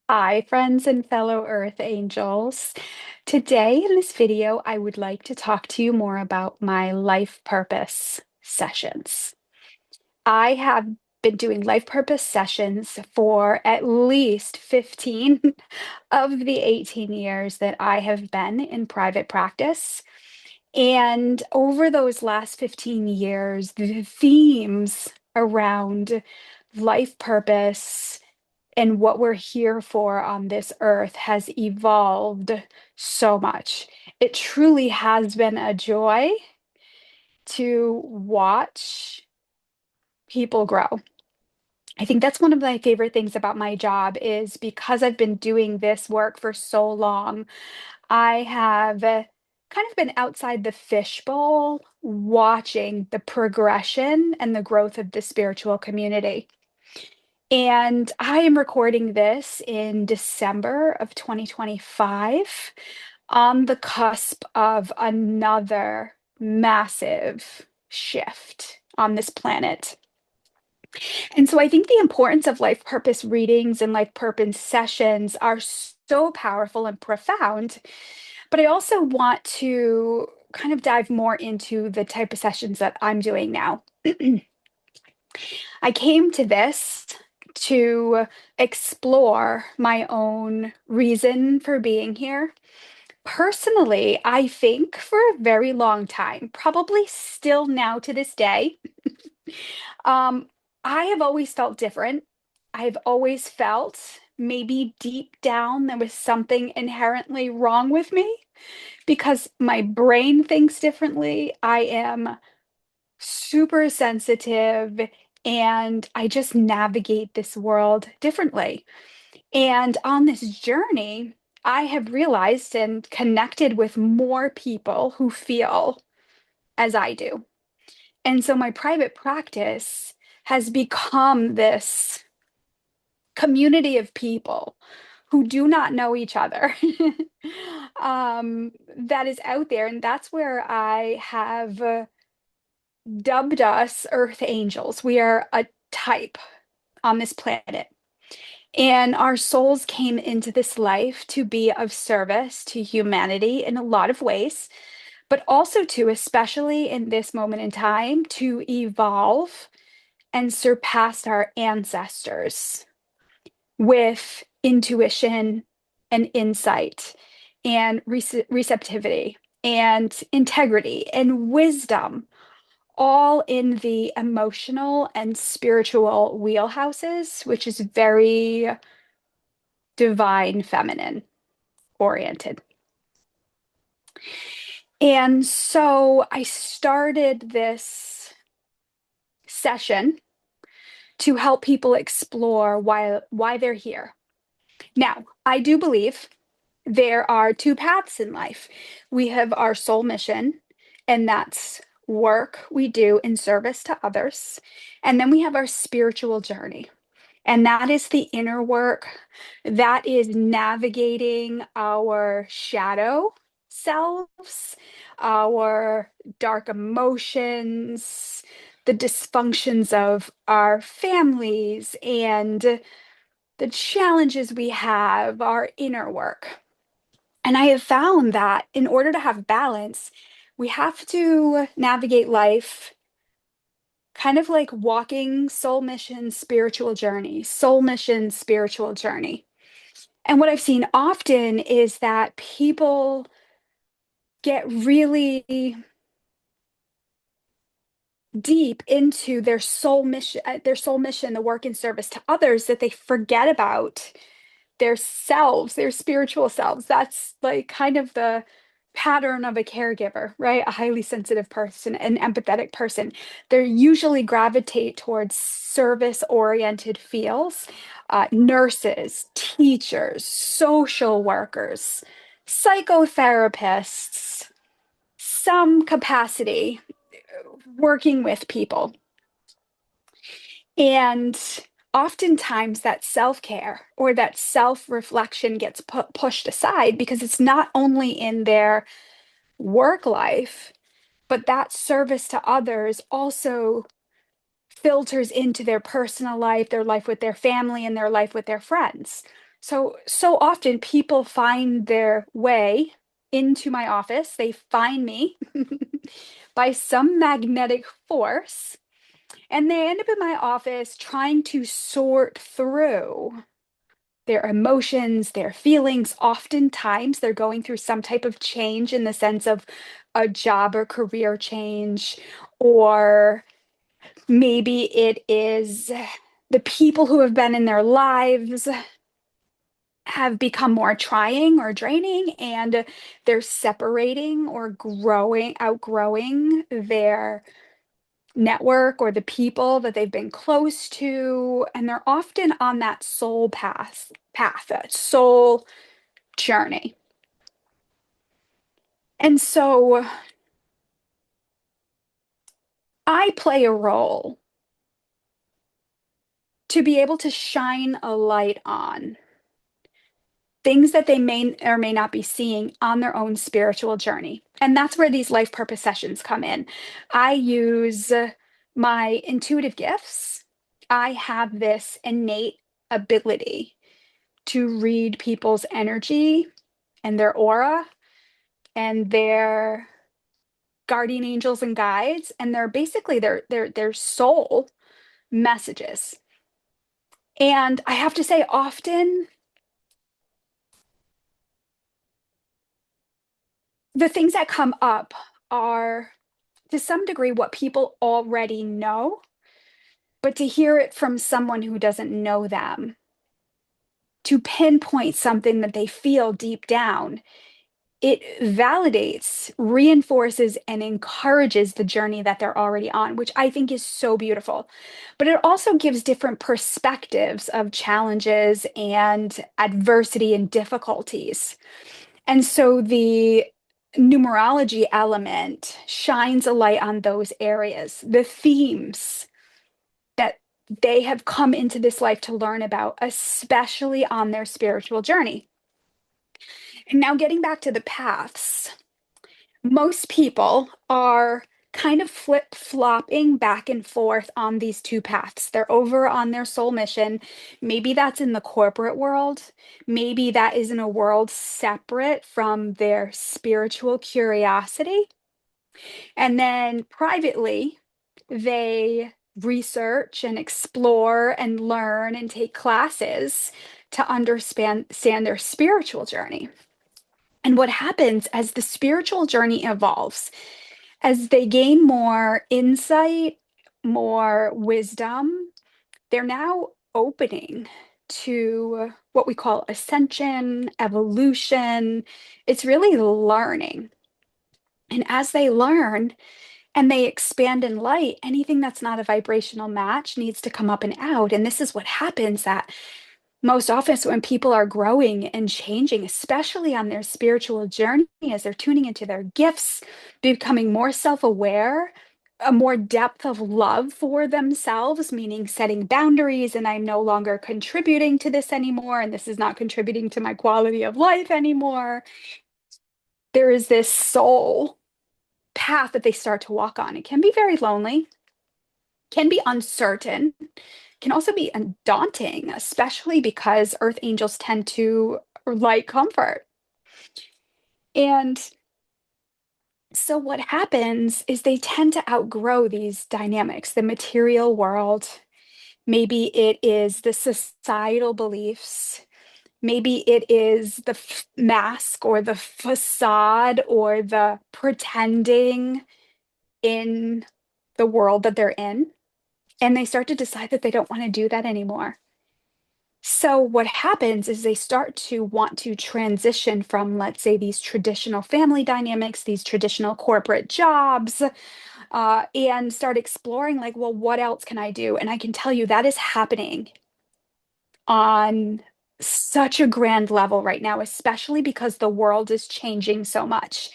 Hi, friends and fellow Earth Angels. Today in this video, I would like to talk to you more about my life purpose sessions. I have been doing life purpose sessions for at least 15 of the 18 years that I have been in private practice. And over those last 15 years, the themes around life purpose and what we're here for on this earth has evolved so much. It truly has been a joy to watch people grow. I think that's one of my favorite things about my job is because I've been doing this work for so long, I have kind of been outside the fishbowl watching the progression and the growth of the spiritual community. And I am recording this in December of 2025 on the cusp of another massive shift on this planet. And so I think the importance of life purpose readings and life purpose sessions are so powerful and profound. But I also want to kind of dive more into the type of sessions that I'm doing now. I came to this to explore my own reason for being here. Personally, I think for a very long time, probably still now to this day, um, I have always felt different. I've always felt maybe deep down there was something inherently wrong with me because my brain thinks differently. I am super sensitive and I just navigate this world differently. And on this journey, I have realized and connected with more people who feel as I do. And so my private practice has become this community of people who do not know each other that is out there. And that's where I have dubbed us Earth Angels. We are a type on this planet. And our souls came into this life to be of service to humanity in a lot of ways, but also to, especially in this moment in time, to evolve and surpass our ancestors with intuition and insight and receptivity and integrity and wisdom, all in the emotional and spiritual wheelhouses, which is very divine feminine oriented. And so I started this session to help people explore why they're here. Now, I do believe there are two paths in life. We have our soul mission, and that's work we do in service to others. And then we have our spiritual journey. And that is the inner work. That is navigating our shadow selves, our dark emotions, the dysfunctions of our families, and the challenges we have, our inner work. And I have found that in order to have balance, we have to navigate life kind of like walking soul mission, spiritual journey, soul mission, spiritual journey. And what I've seen often is that people get really deep into their soul mission, the work and service to others, that they forget about their selves, their spiritual selves. That's like kind of the pattern of a caregiver, right? A highly sensitive person, an empathetic person. They usually gravitate towards service-oriented fields, nurses, teachers, social workers, psychotherapists, some capacity working with people. And oftentimes that self-care or that self-reflection gets pushed aside because it's not only in their work life, but that service to others also filters into their personal life, their life with their family, and their life with their friends. So often people find their way into my office. They find me by some magnetic force, and they end up in my office trying to sort through their emotions, their feelings. Oftentimes, they're going through some type of change in the sense of a job or career change, or maybe it is the people who have been in their lives have become more trying or draining, and they're separating or outgrowing their network or the people that they've been close to, and they're often on that that soul journey. And so I play a role to be able to shine a light on things that they may or may not be seeing on their own spiritual journey. And that's where these life purpose sessions come in. I use my intuitive gifts. I have this innate ability to read people's energy and their aura and their guardian angels and guides, and they're basically their soul messages. And I have to say, often the things that come up are to some degree what people already know, but to hear it from someone who doesn't know them, to pinpoint something that they feel deep down, it validates, reinforces, and encourages the journey that they're already on, which I think is so beautiful. But it also gives different perspectives of challenges and adversity and difficulties. And so the numerology element shines a light on those areas, the themes that they have come into this life to learn about, especially on their spiritual journey. And now, getting back to the paths, most people are kind of flip-flopping back and forth on these two paths. They're over on their soul mission. Maybe that's in the corporate world. Maybe that is in a world separate from their spiritual curiosity. And then privately, they research and explore and learn and take classes to understand their spiritual journey. And what happens as the spiritual journey evolves, as they gain more insight, more wisdom, they're now opening to what we call ascension, evolution. It's really learning. And as they learn and they expand in light, anything that's not a vibrational match needs to come up and out. And this is what happens that most often when people are growing and changing, especially on their spiritual journey, as they're tuning into their gifts, becoming more self-aware, a more depth of love for themselves, meaning setting boundaries, and I'm no longer contributing to this anymore, and this is not contributing to my quality of life anymore. There is this soul path that they start to walk on. It can be very lonely, can be uncertain, can also be daunting, especially because earth angels tend to like comfort. And so what happens is they tend to outgrow these dynamics, the material world. Maybe it is the societal beliefs. Maybe it is the mask or the facade or the pretending in the world that they're in. And they start to decide that they don't want to do that anymore. So what happens is they start to want to transition from, let's say, these traditional family dynamics, these traditional corporate jobs, and start exploring like, well, what else can I do? And I can tell you that is happening on such a grand level right now, especially because the world is changing so much.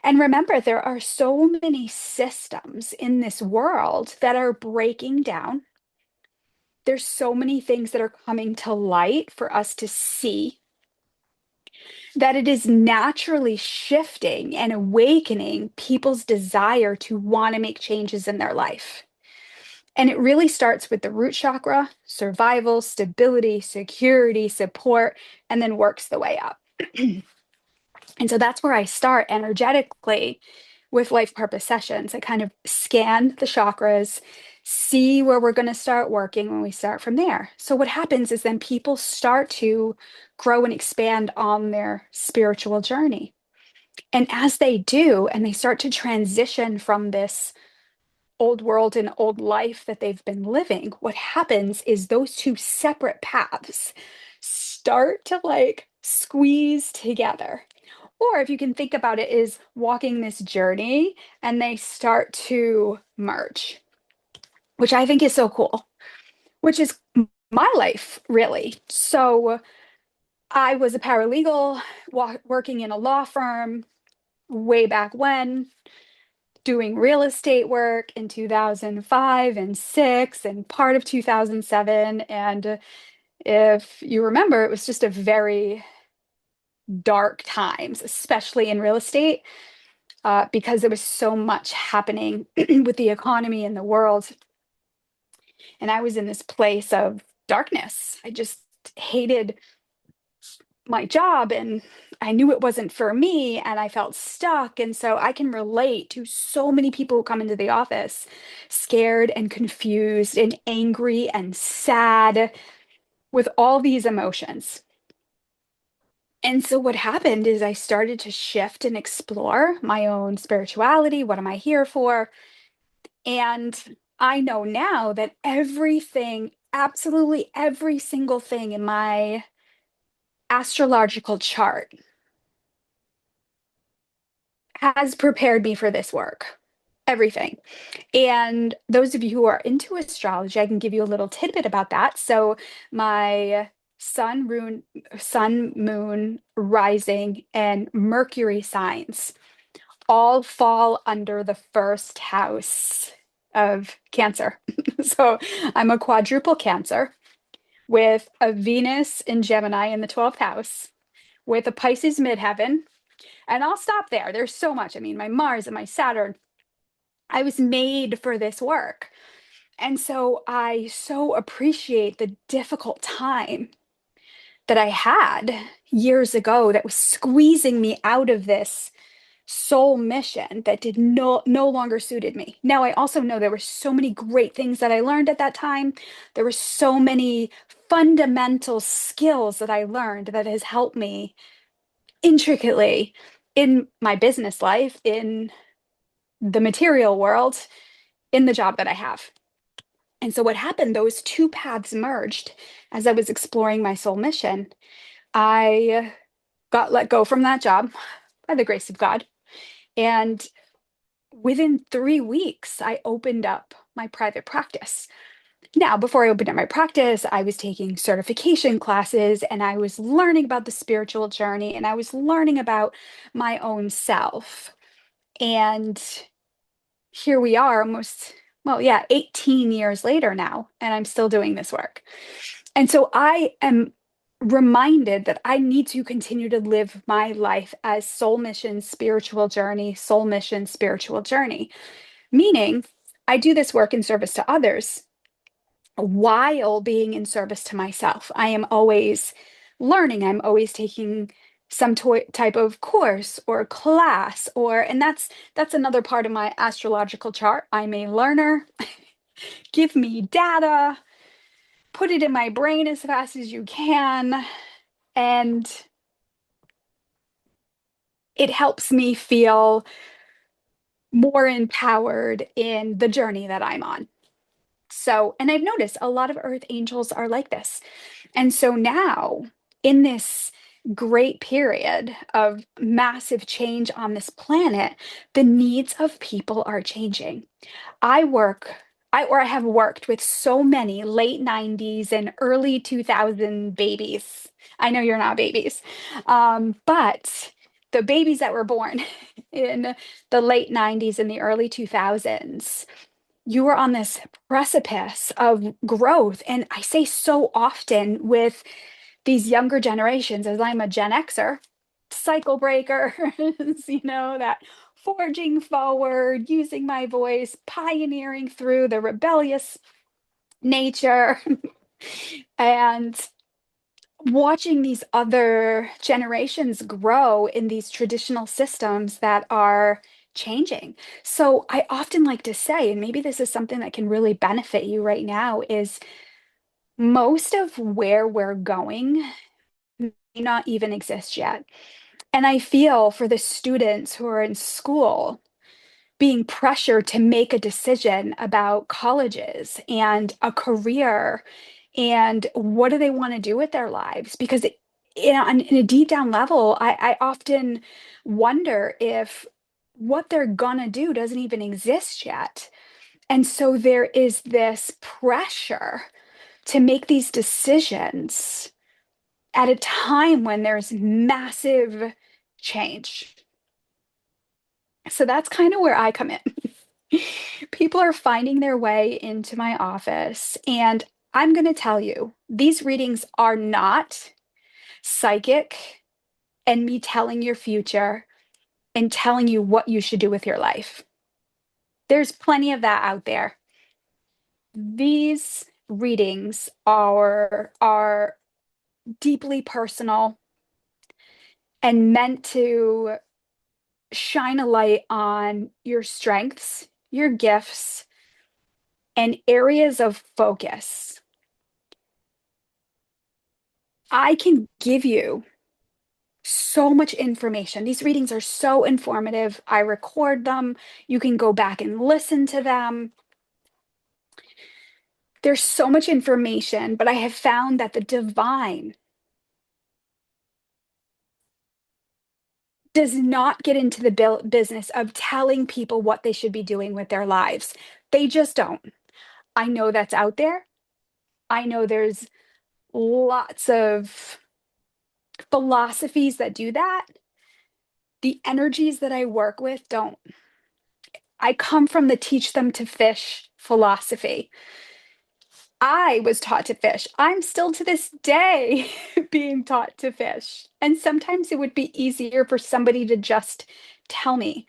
And remember, there are so many systems in this world that are breaking down. There's so many things that are coming to light for us to see, that it is naturally shifting and awakening people's desire to want to make changes in their life. And it really starts with the root chakra, survival, stability, security, support, and then works the way up. And so that's where I start energetically with life purpose sessions. I kind of scan the chakras, see where we're going to start working when we start from there. So what happens is then people start to grow and expand on their spiritual journey. And as they do, and they start to transition from this old world and old life that they've been living, what happens is those two separate paths start to like squeeze together. Or if you can think about it, is walking this journey and they start to merge, which I think is so cool, which is my life, really. So I was a paralegal working in a law firm way back when, doing real estate work in 2005 and 6 and part of 2007. And if you remember, it was just a very dark times, especially in real estate, because there was so much happening with the economy and the world. And I was in this place of darkness. I just hated my job and I knew it wasn't for me and I felt stuck. And so I can relate to so many people who come into the office scared and confused and angry and sad with all these emotions. And so what happened is I started to shift and explore my own spirituality. What am I here for? And I know now that everything, absolutely every single thing in my astrological chart has prepared me for this work. Everything. And those of you who are into astrology, I can give you a little tidbit about that. So my sun, moon, rising, and Mercury signs all fall under the first house of Cancer. So I'm a quadruple Cancer with a Venus in Gemini in the 12th house, with a Pisces midheaven. And I'll stop there. There's so much. I mean, my Mars and my Saturn, I was made for this work. And so I so appreciate the difficult time that I had years ago that was squeezing me out of this soul mission that did no longer suited me. Now I also know there were so many great things that I learned at that time. There were so many fundamental skills that I learned that has helped me intricately in my business life, in the material world, in the job that I have. And so what happened, those two paths merged as I was exploring my soul mission. I got let go from that job by the grace of God. And within 3 weeks, I opened up my private practice. Now, before I opened up my practice, I was taking certification classes and I was learning about the spiritual journey and I was learning about my own self. And here we are almost, well, yeah, 18 years later now, and I'm still doing this work. And so I am reminded that I need to continue to live my life as soul mission, spiritual journey, soul mission, spiritual journey, meaning I do this work in service to others while being in service to myself. I am always learning, I'm always taking some type of course or class and that's another part of my astrological chart. I'm a learner. Give me data, put it in my brain as fast as you can, and it helps me feel more empowered in the journey that I'm on. So, and I've noticed a lot of earth angels are like this. And so now, in this great period of massive change on this planet, the needs of people are changing. I work, I have worked with so many late 90s and early 2000 babies. I know you're not babies, but the babies that were born in the late 90s and the early 2000s, you were on this precipice of growth. And I say so often with these younger generations, as I'm a Gen Xer, cycle breakers, that forging forward, using my voice, pioneering through the rebellious nature, and watching these other generations grow in these traditional systems that are changing. So I often like to say, and maybe this is something that can really benefit you right now, is most of where we're going may not even exist yet. And I feel for the students who are in school being pressured to make a decision about colleges and a career and what do they want to do with their lives, because in a deep down level, I often wonder if what they're gonna do doesn't even exist yet. And so there is this pressure to make these decisions at a time when there's massive change. So that's kind of where I come in. People are finding their way into my office, and I'm going to tell you, these readings are not psychic and me telling your future and telling you what you should do with your life. There's plenty of that out there. These readings are deeply personal and meant to shine a light on your strengths, your gifts, and areas of focus. I can give you so much information. These readings are so informative. I record them. You can go back and listen to them. There's so much information, but I have found that the divine does not get into the business of telling people what they should be doing with their lives. They just don't. I know that's out there. I know there's lots of philosophies that do that. The energies that I work with don't. I come from the teach them to fish philosophy. I was taught to fish. I'm still to this day being taught to fish. And sometimes it would be easier for somebody to just tell me.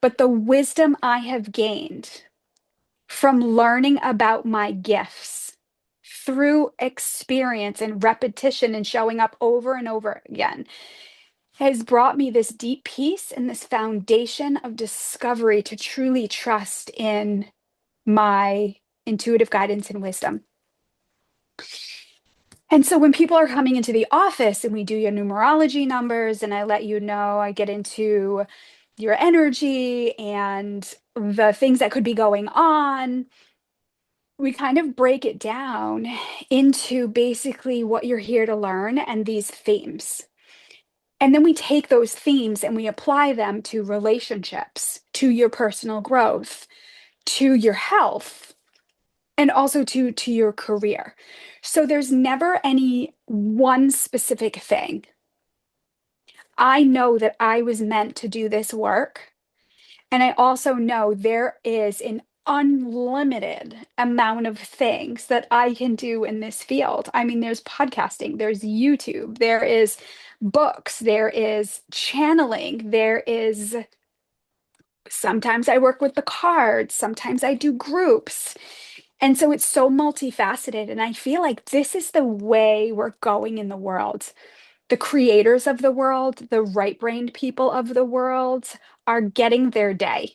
But the wisdom I have gained from learning about my gifts through experience and repetition and showing up over and over again has brought me this deep peace and this foundation of discovery to truly trust in my intuitive guidance and wisdom. And so when people are coming into the office and we do your numerology numbers and I let you know, I get into your energy and the things that could be going on, we kind of break it down into basically what you're here to learn and these themes. And then we take those themes and we apply them to relationships, to your personal growth, to your health, and also to your career. So there's never any one specific thing. I know that I was meant to do this work. And I also know there is an unlimited amount of things that I can do in this field. I mean, there's podcasting, there's YouTube, there is books, there is channeling, there is sometimes I work with the cards, sometimes I do groups. And so it's so multifaceted. And I feel like this is the way we're going in the world. The creators of the world, the right-brained people of the world are getting their day.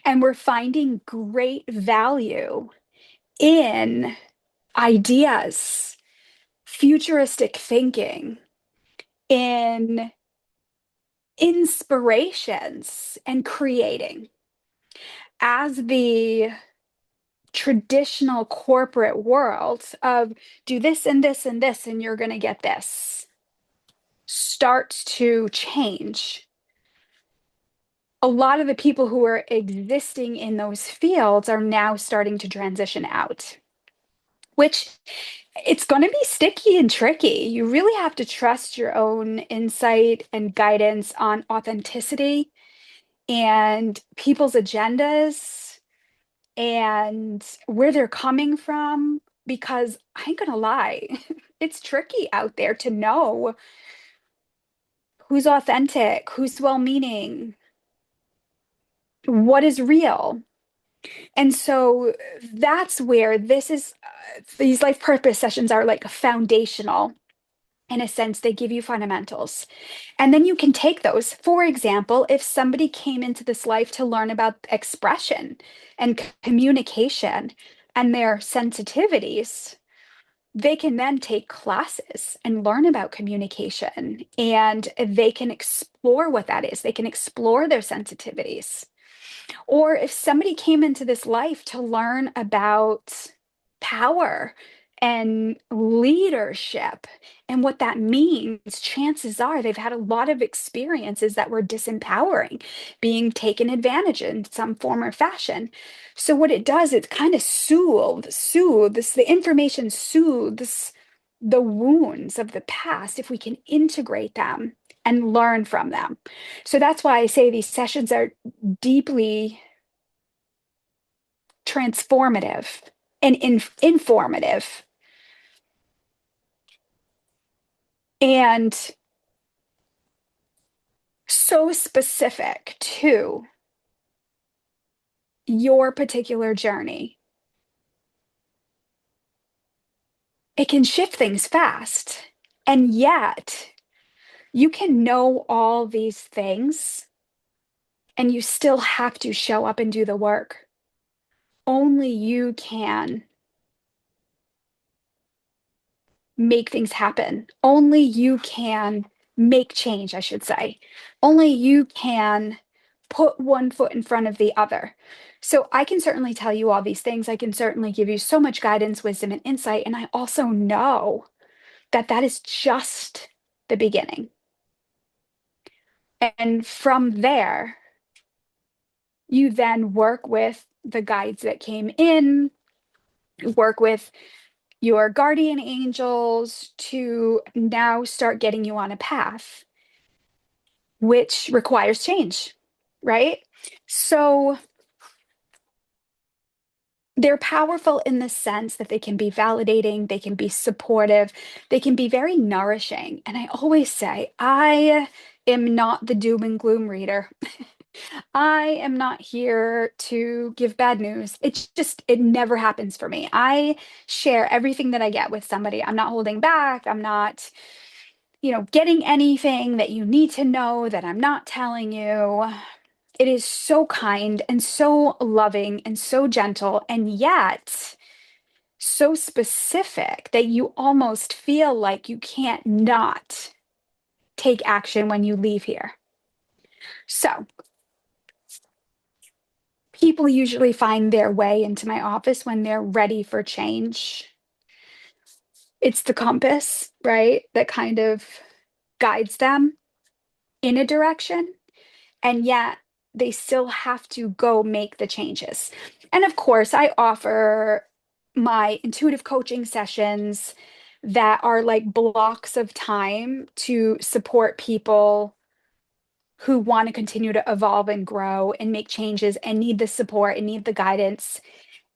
And we're finding great value in ideas, futuristic thinking, in inspirations, and creating. As the traditional corporate world of do this and this and this, and you're going to get this, starts to change. A lot of the people who are existing in those fields are now starting to transition out, which it's going to be sticky and tricky. You really have to trust your own insight and guidance on authenticity and people's agendas and where they're coming from, because I ain't gonna lie, it's tricky out there to know who's authentic, who's well-meaning, what is real. And so that's where these life purpose sessions are like foundational. In a sense, they give you fundamentals. And then you can take those. For example, if somebody came into this life to learn about expression and communication and their sensitivities, they can then take classes and learn about communication, and they can explore what that is. They can explore their sensitivities. Or if somebody came into this life to learn about power and leadership and what that means, chances are they've had a lot of experiences that were disempowering, being taken advantage in some form or fashion. So what it does, it kind of soothes, the information soothes the wounds of the past if we can integrate them and learn from them. So that's why I say these sessions are deeply transformative and informative and so specific to your particular journey. It can shift things fast. And yet, you can know all these things and you still have to show up and do the work. Only you can make things happen. Only you can make change, I should say. Only you can put one foot in front of the other. So I can certainly tell you all these things. I can certainly give you so much guidance, wisdom, and insight. And I also know that that is just the beginning. And from there, you then work with the guides that came in, work with your guardian angels to now start getting you on a path, which requires change, right? So they're powerful in the sense that they can be validating, they can be supportive, they can be very nourishing. And I always say, I am not the doom and gloom reader. I am not here to give bad news. It never happens for me. I share everything that I get with somebody. I'm not holding back. I'm not, getting anything that you need to know that I'm not telling you. It is so kind and so loving and so gentle, and yet so specific that you almost feel like you can't not take action when you leave here. So, people usually find their way into my office when they're ready for change. It's the compass, right? That kind of guides them in a direction. And yet they still have to go make the changes. And of course, I offer my intuitive coaching sessions that are like blocks of time to support people who want to continue to evolve and grow and make changes and need the support and need the guidance.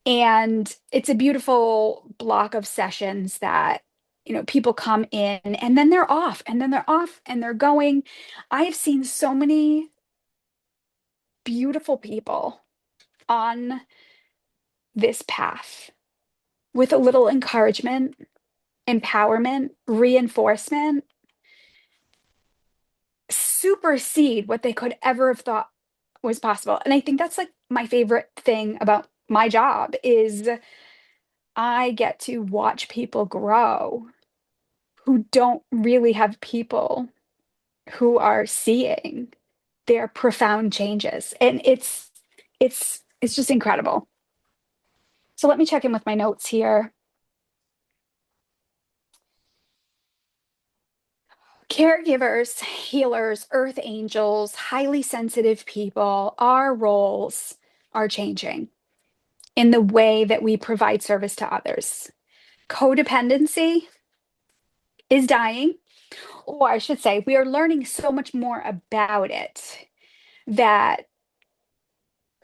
And it's a beautiful block of sessions that, people come in and then they're off and then they're off and they're going. I have seen so many beautiful people on this path with a little encouragement, empowerment, reinforcement, supersede what they could ever have thought was possible. And I think that's like my favorite thing about my job is I get to watch people grow who don't really have people who are seeing their profound changes. And it's just incredible. So let me check in with my notes here. Caregivers, healers, earth angels, highly sensitive people, our roles are changing in the way that we provide service to others. Codependency is dying, or I should say, we are learning so much more about it that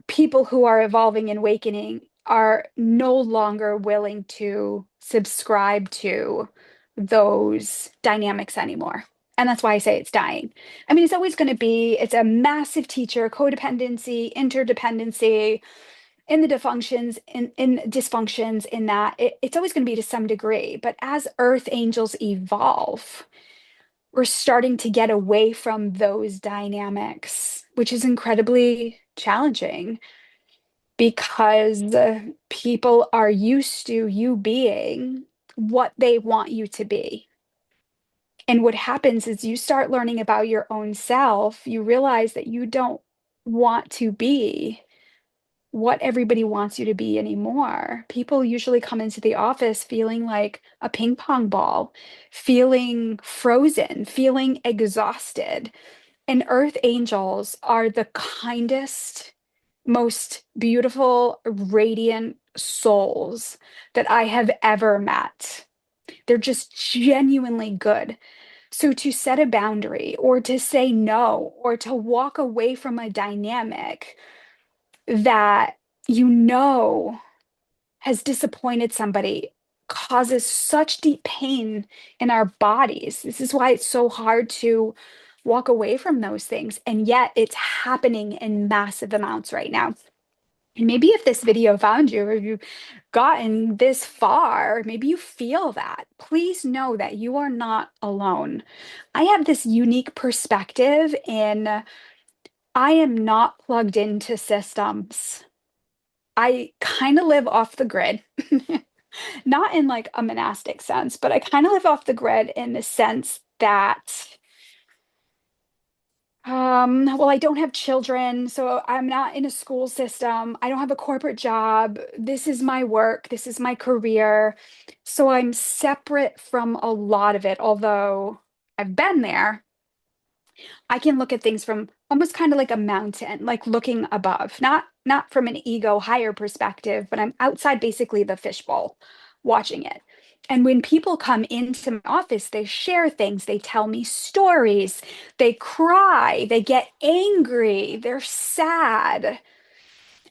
people who are evolving and awakening are no longer willing to subscribe to those dynamics anymore. And that's why I say it's dying. I mean, it's always going to be, it's a massive teacher, codependency, interdependency, in the dysfunctions, in dysfunctions, in that it's always going to be to some degree. But as earth angels evolve, we're starting to get away from those dynamics, which is incredibly challenging because people are used to you being what they want you to be. And what happens is you start learning about your own self, you realize that you don't want to be what everybody wants you to be anymore. People usually come into the office feeling like a ping pong ball, feeling frozen, feeling exhausted. And earth angels are the kindest, most beautiful, radiant souls that I have ever met. They're just genuinely good. So to set a boundary or to say no or to walk away from a dynamic that you know has disappointed somebody causes such deep pain in our bodies. This is why it's so hard to walk away from those things. And yet it's happening in massive amounts right now. And maybe if this video found you, or you've gotten this far, maybe you feel that. Please know that you are not alone. I have this unique perspective, and I am not plugged into systems. I kind of live off the grid, not in like a monastic sense, but I kind of live off the grid in the sense that well, I don't have children, so I'm not in a school system. I don't have a corporate job. This is my work, this is my career. So I'm separate from a lot of it, although I've been there. I can look at things from almost kind of like a mountain, like looking above, not from an ego higher perspective, but I'm outside basically the fishbowl watching it. And when people come into my office, they share things, they tell me stories, they cry, they get angry, they're sad.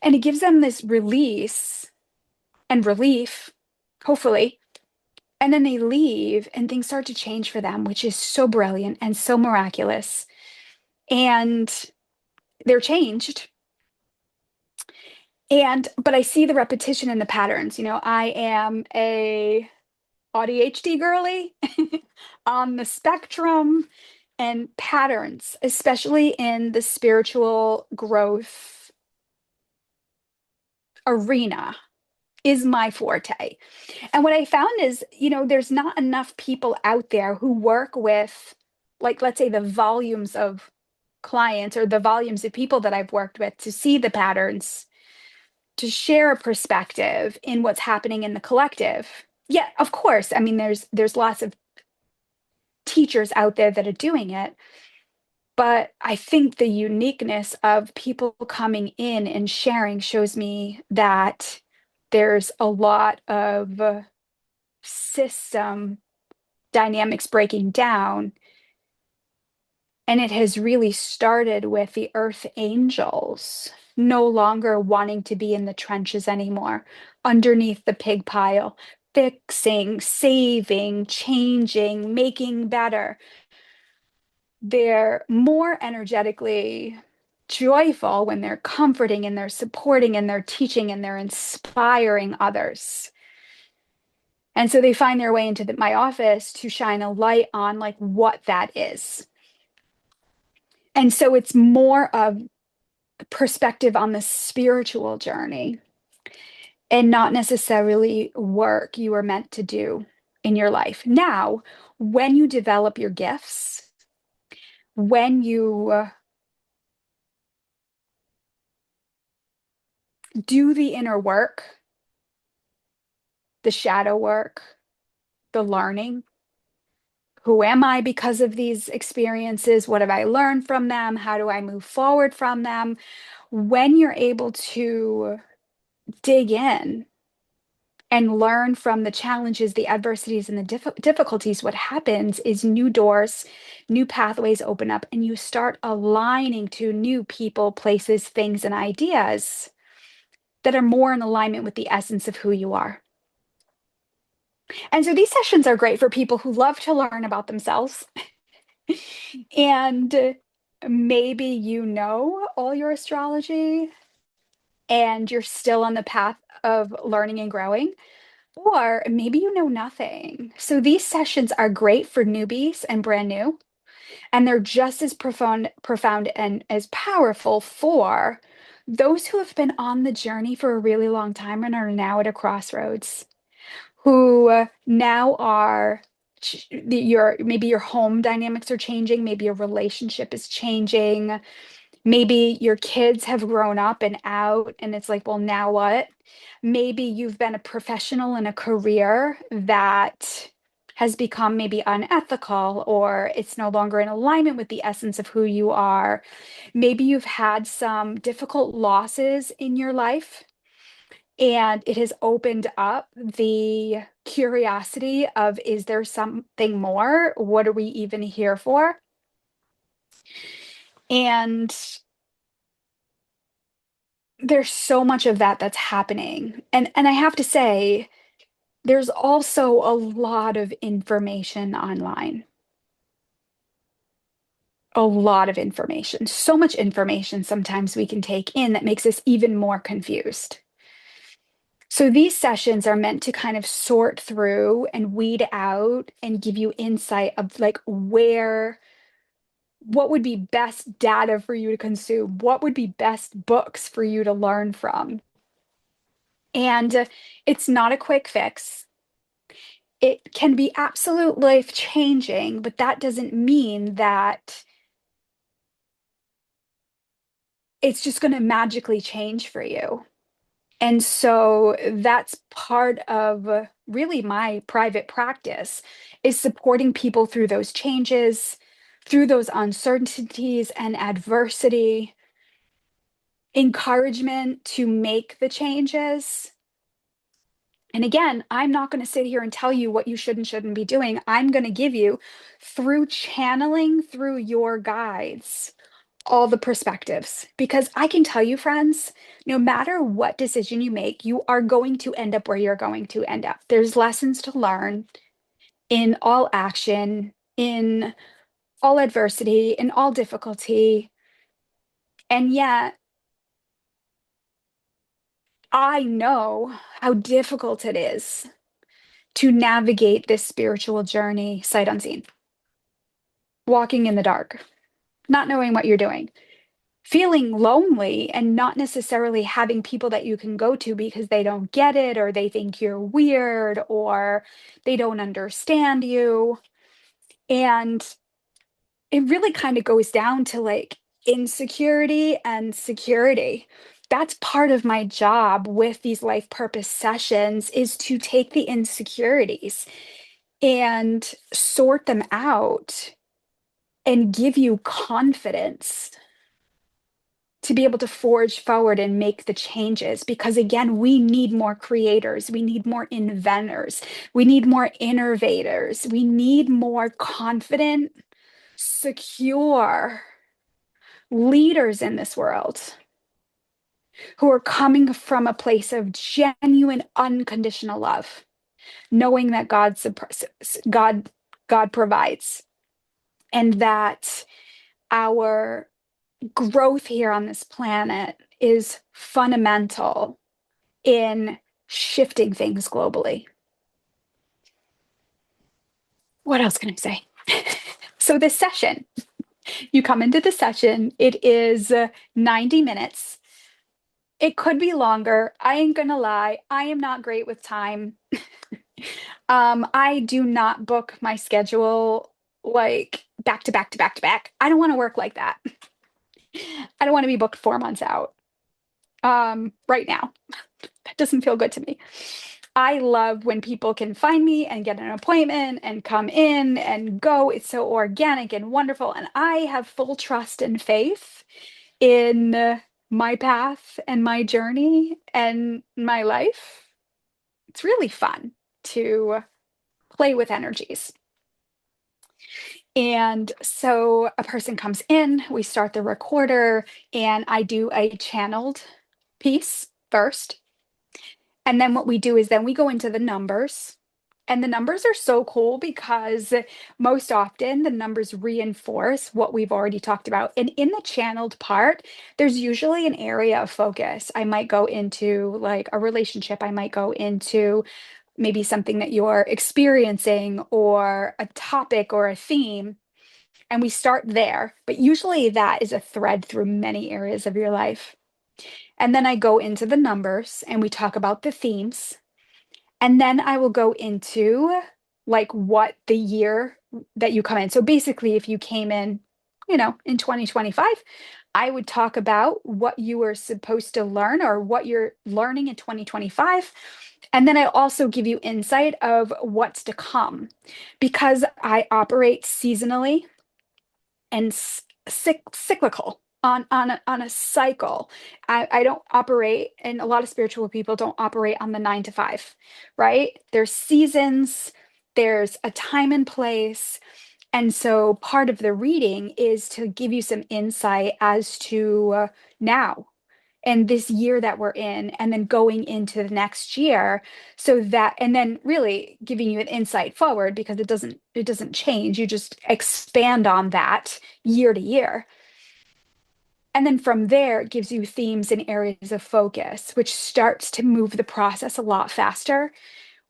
And it gives them this release and relief, hopefully. And then they leave and things start to change for them, which is so brilliant and so miraculous. And they're changed. And but I see the repetition in the patterns. I am a ADHD girly on the spectrum, and patterns, especially in the spiritual growth arena, is my forte. And what I found is, there's not enough people out there who work with, like, let's say, the volumes of clients or the volumes of people that I've worked with to see the patterns, to share a perspective in what's happening in the collective. Yeah, of course. I mean, there's lots of teachers out there that are doing it, but I think the uniqueness of people coming in and sharing shows me that there's a lot of system dynamics breaking down. And it has really started with the earth angels no longer wanting to be in the trenches anymore, underneath the pig pile, fixing, saving, changing, making better. They're more energetically joyful when they're comforting and they're supporting and they're teaching and they're inspiring others. And so they find their way into my office to shine a light on like what that is. And so it's more of perspective on the spiritual journey and not necessarily work you are meant to do in your life. Now, when you develop your gifts, when you do the inner work, the shadow work, the learning, who am I because of these experiences? What have I learned from them? How do I move forward from them? When you're able to dig in and learn from the challenges, the adversities, and the difficulties, what happens is new doors, new pathways open up, and you start aligning to new people, places, things, and ideas that are more in alignment with the essence of who you are. And so these sessions are great for people who love to learn about themselves, And maybe you know all your astrology and you're still on the path of learning and growing, or maybe you know nothing. So these sessions are great for newbies and brand new, and they're just as profound and as powerful for those who have been on the journey for a really long time and are now at a crossroads, who now are your maybe your home dynamics are changing, maybe your relationship is changing, maybe your kids have grown up and out and it's like, well, now what? Maybe you've been a professional in a career that has become maybe unethical, or it's no longer in alignment with the essence of who you are. Maybe you've had some difficult losses in your life and it has opened up the curiosity of, is there something more? What are we even here for? And there's so much of that that's happening. And I have to say, there's also a lot of information online. A lot of information. So much information sometimes we can take in that makes us even more confused. So these sessions are meant to kind of sort through and weed out and give you insight of like what would be best data for you to consume, what would be best books for you to learn from. And it's not a quick fix. It can be absolute life changing, but that doesn't mean that it's just going to magically change for you. And so that's part of really my private practice, is supporting people through those changes, through those uncertainties and adversity, encouragement to make the changes. And again, I'm not going to sit here and tell you what you should and shouldn't be doing. I'm going to give you, through channeling through your guides, all the perspectives. Because I can tell you, friends, no matter what decision you make, you are going to end up where you're going to end up. There's lessons to learn in all action, in all adversity, in all difficulty. And yet, I know how difficult it is to navigate this spiritual journey sight unseen, walking in the dark, not knowing what you're doing, feeling lonely and not necessarily having people that you can go to because they don't get it, or they think you're weird, or they don't understand you. And it really kind of goes down to like insecurity and security. That's part of my job with these life purpose sessions, is to take the insecurities and sort them out and give you confidence to be able to forge forward and make the changes. Because again, we need more creators, we need more inventors, we need more innovators, we need more confident, secure leaders in this world who are coming from a place of genuine unconditional love, knowing that god god provides, and that our growth here on this planet is fundamental in shifting things globally. What else can I say? So this session, you come into the session, it is 90 minutes. It could be longer. I ain't gonna lie, I am not great with time. I do not book my schedule like back to back to back to back. I don't want to work like that. I don't want to be booked 4 months out. Right now. That doesn't feel good to me. I love when people can find me and get an appointment and come in and go. It's so organic and wonderful. And I have full trust and faith in my path and my journey and my life. It's really fun to play with energies. And so a person comes in, we start the recorder, and I do a channeled piece first. And then what we do is then we go into the numbers. And the numbers are so cool because most often the numbers reinforce what we've already talked about. And in the channeled part, there's usually an area of focus. I might go into like a relationship, I might go into maybe something that you're experiencing or a topic or a theme. And we start there. But usually that is a thread through many areas of your life. And then I go into the numbers and we talk about the themes. And then I will go into like what the year that you come in. So basically, if you came in, in 2025, I would talk about what you were supposed to learn or what you're learning in 2025. And then I also give you insight of what's to come because I operate seasonally and cyclical on a cycle. I don't operate, and a lot of spiritual people don't operate on the 9 to 5, right? There's seasons, there's a time and place. And so part of the reading is to give you some insight as to now and this year that we're in, and then going into the next year, so that, and then really giving you an insight forward because it doesn't change. You just expand on that year to year. And then from there, it gives you themes and areas of focus, which starts to move the process a lot faster,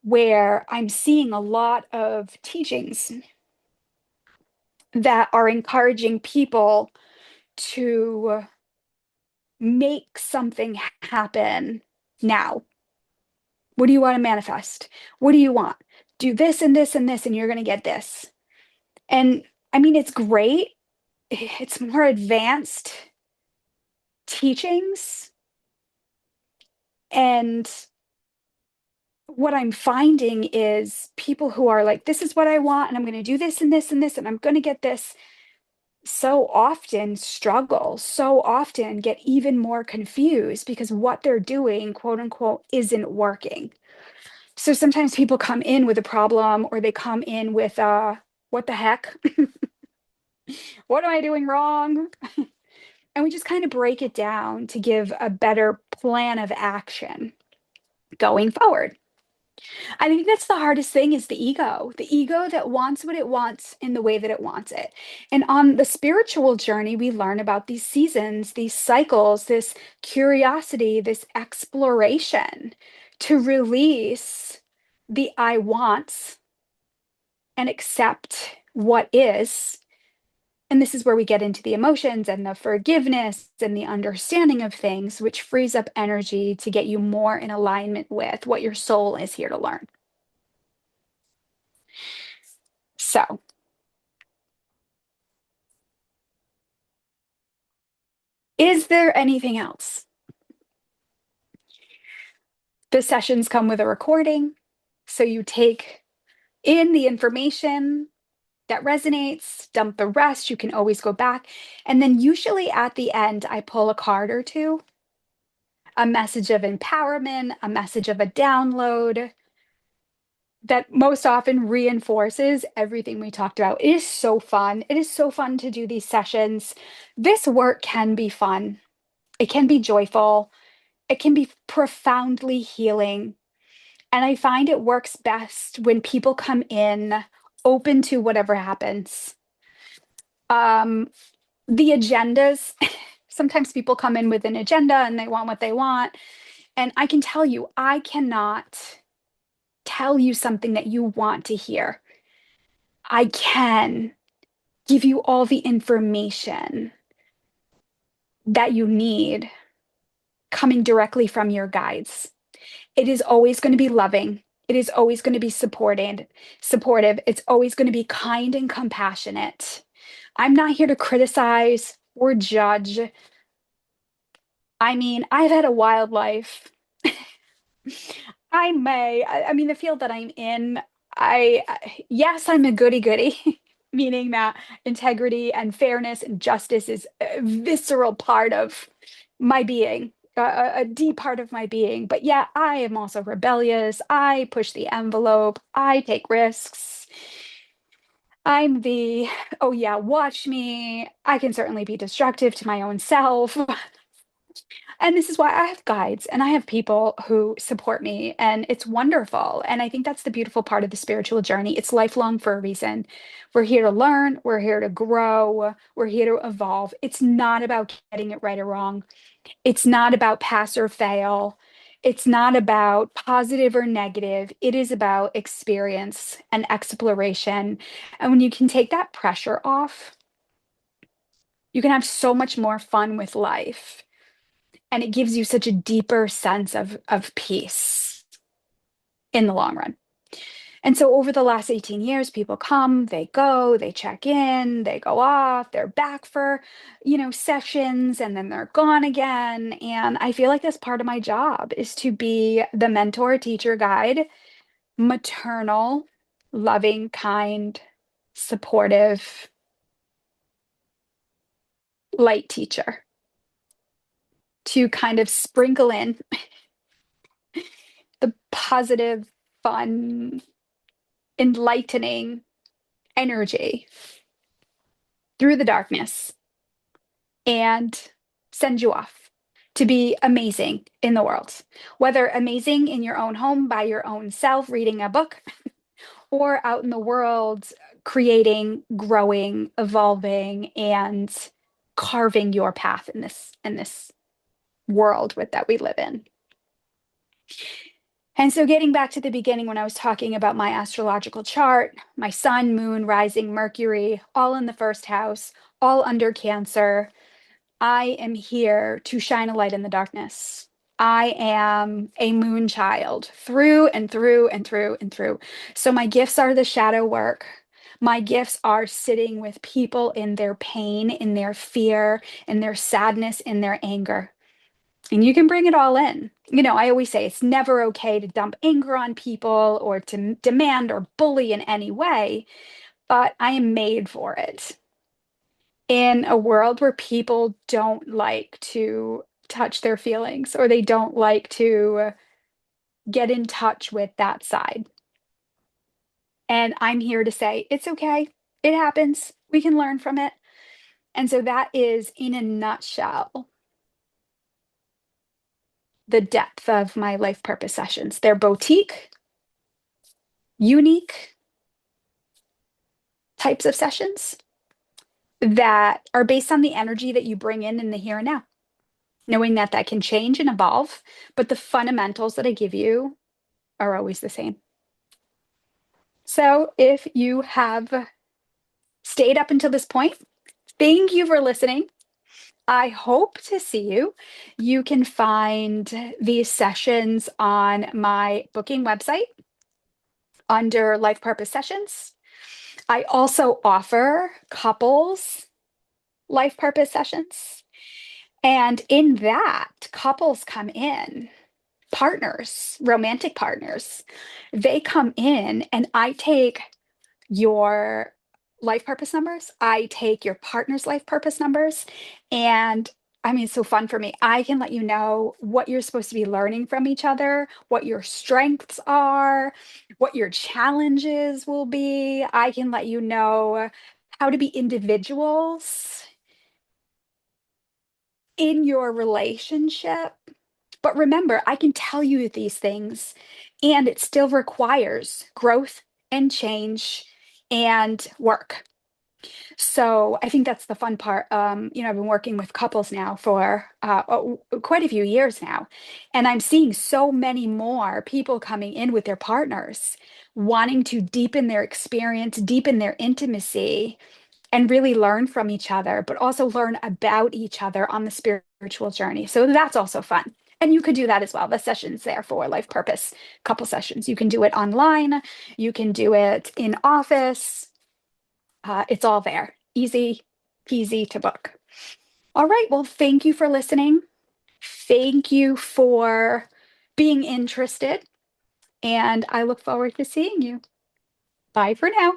where I'm seeing a lot of teachings that are encouraging people to make something happen now. What do you want to manifest? What do you want? Do this and this and this, and you're going to get this. And I mean, it's great. It's more advanced teachings. And what I'm finding is people who are like, this is what I want, and I'm going to do this and this and this, and I'm going to get this, so often struggle, so often get even more confused because what they're doing, quote unquote, isn't working. So sometimes people come in with a problem or they come in with what the heck? What am I doing wrong? And we just kind of break it down to give a better plan of action going forward. I think that's the hardest thing is the ego that wants what it wants in the way that it wants it. And on the spiritual journey, we learn about these seasons, these cycles, this curiosity, this exploration to release the I wants and accept what is. And this is where we get into the emotions and the forgiveness and the understanding of things, which frees up energy to get you more in alignment with what your soul is here to learn. So, is there anything else? The sessions come with a recording. So you take in the information that resonates, dump the rest. You can always go back. And then usually at the end, I pull a card or two, a message of empowerment, a message of a download that most often reinforces everything we talked about. It is so fun. It is so fun to do these sessions. This work can be fun. It can be joyful. It can be profoundly healing. And I find it works best when people come in open to whatever happens. Um, the agendas, sometimes people come in with an agenda and they want what they want. And I can tell you, I cannot tell you something that you want to hear. I can give you all the information that you need coming directly from your guides. It is always going to be loving. It is always going to be supportive. It's always going to be kind and compassionate. I'm not here to criticize or judge. I mean, I've had a wild life. I mean, the field that I'm in, yes, I'm a goody goody, meaning that integrity and fairness and justice is a visceral part of my being, a deep part of my being. But yeah, I am also rebellious. I push the envelope. I take risks. I'm the, oh yeah, watch me. I can certainly be destructive to my own self. And this is why I have guides and I have people who support me, and it's wonderful. And I think that's the beautiful part of the spiritual journey. It's lifelong for a reason. We're here to learn, we're here to grow, we're here to evolve. It's not about getting it right or wrong. It's not about pass or fail. It's not about positive or negative. It is about experience and exploration. And when you can take that pressure off, you can have so much more fun with life. And it gives you such a deeper sense of peace in the long run. And so over the last 18 years, people come, they go, they check in, they go off, they're back for, sessions, and then they're gone again. And I feel like that's part of my job is to be the mentor, teacher, guide, maternal, loving, kind, supportive, light teacher to kind of sprinkle in the positive, fun, enlightening energy through the darkness and send you off to be amazing in the world. Whether amazing in your own home by your own self, reading a book, or out in the world, creating, growing, evolving, and carving your path in this world that we live in. And so getting back to the beginning when I was talking about my astrological chart, my sun, moon, rising, Mercury, all in the first house, all under Cancer, I am here to shine a light in the darkness. I am a moon child through and through and through and through. So my gifts are the shadow work. My gifts are sitting with people in their pain, in their fear, in their sadness, in their anger. And you can bring it all in. I always say it's never okay to dump anger on people or to demand or bully in any way, but I am made for it. In a world where people don't like to touch their feelings or they don't like to get in touch with that side. And I'm here to say, it's okay. It happens. We can learn from it. And so that is, in a nutshell, the depth of my life purpose sessions. They're boutique, unique types of sessions that are based on the energy that you bring in the here and now, knowing that that can change and evolve, but the fundamentals that I give you are always the same. So if you have stayed up until this point, thank you for listening. I hope to see you. You can find these sessions on my booking website under Life Purpose Sessions. I also offer couples life purpose sessions. And in that, couples come in, partners, romantic partners, they come in and I take your life purpose numbers. I take your partner's life purpose numbers. And I mean, it's so fun for me. I can let you know what you're supposed to be learning from each other, what your strengths are, what your challenges will be. I can let you know how to be individuals in your relationship. But remember, I can tell you these things, and it still requires growth and change and work. So I think that's the fun part. I've been working with couples now for quite a few years now, and I'm seeing so many more people coming in with their partners, wanting to deepen their experience, deepen their intimacy, and really learn from each other, but also learn about each other on the spiritual journey. So that's also fun. And you could do that as well. The sessions there for life purpose couple sessions. You can do it online. You can do it in office. It's all there. Easy peasy to book. All right. Well, thank you for listening. Thank you for being interested. And I look forward to seeing you. Bye for now.